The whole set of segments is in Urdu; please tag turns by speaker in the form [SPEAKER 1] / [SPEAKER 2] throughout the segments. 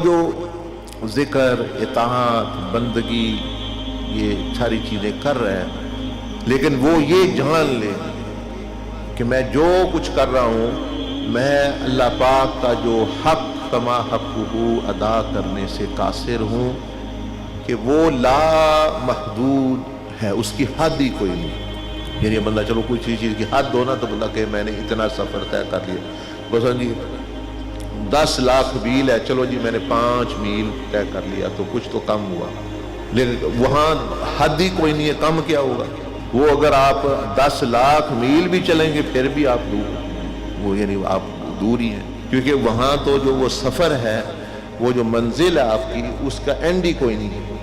[SPEAKER 1] جو ذکر اطاعت بندگی یہ ساری چیزیں کر رہا ہے، لیکن وہ یہ جان لے کہ میں جو کچھ کر رہا ہوں میں اللہ پاک کا جو حق کما حقہ ادا کرنے سے قاصر ہوں، کہ وہ لا محدود ہے، اس کی حد ہی کوئی نہیں۔ یعنی بندہ چلو کوئی چیز کی حد ہو نا تو بندہ کہ میں نے اتنا سفر طے کر لیا، بس جی 10 لاکھ میل ہے، چلو جی میں نے 5 میل طے کر لیا تو کچھ تو کم ہوا، لیکن وہاں حد ہی کوئی نہیں ہے، کم کیا ہوگا؟ وہ اگر آپ 10 لاکھ میل بھی چلیں گے پھر بھی آپ دور، وہ یعنی آپ دور ہی ہیں، کیونکہ وہاں تو جو وہ سفر ہے، وہ جو منزل ہے آپ کی، اس کا اینڈ ہی کوئی نہیں ہے،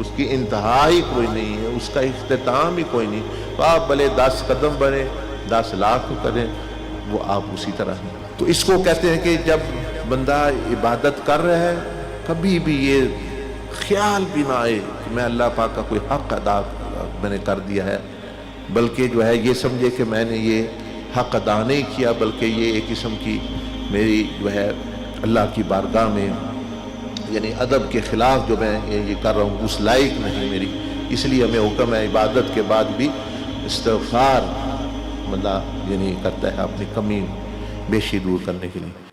[SPEAKER 1] اس کی انتہا ہی کوئی نہیں ہے، اس کا اختتام ہی کوئی نہیں۔ تو آپ بھلے 10 قدم بڑھیں 10 لاکھ کریں، وہ آپ اسی طرح ہیں۔ تو اس کو کہتے ہیں کہ جب بندہ عبادت کر رہا ہے کبھی بھی یہ خیال بھی نہ آئے کہ میں اللہ پاک کا کوئی حق ادا میں نے کر دیا ہے، بلکہ جو ہے یہ سمجھے کہ میں نے یہ حق ادا نہیں کیا، بلکہ یہ ایک قسم کی میری جو ہے اللہ کی بارگاہ میں یعنی ادب کے خلاف جو میں یہ کر رہا ہوں اس لائق نہیں میری، اس لیے ہمیں حکم ہے عبادت کے بعد بھی استغفار بندہ یعنی کرتا ہے اپنی کمی بیشی دور کرنے کے لیے۔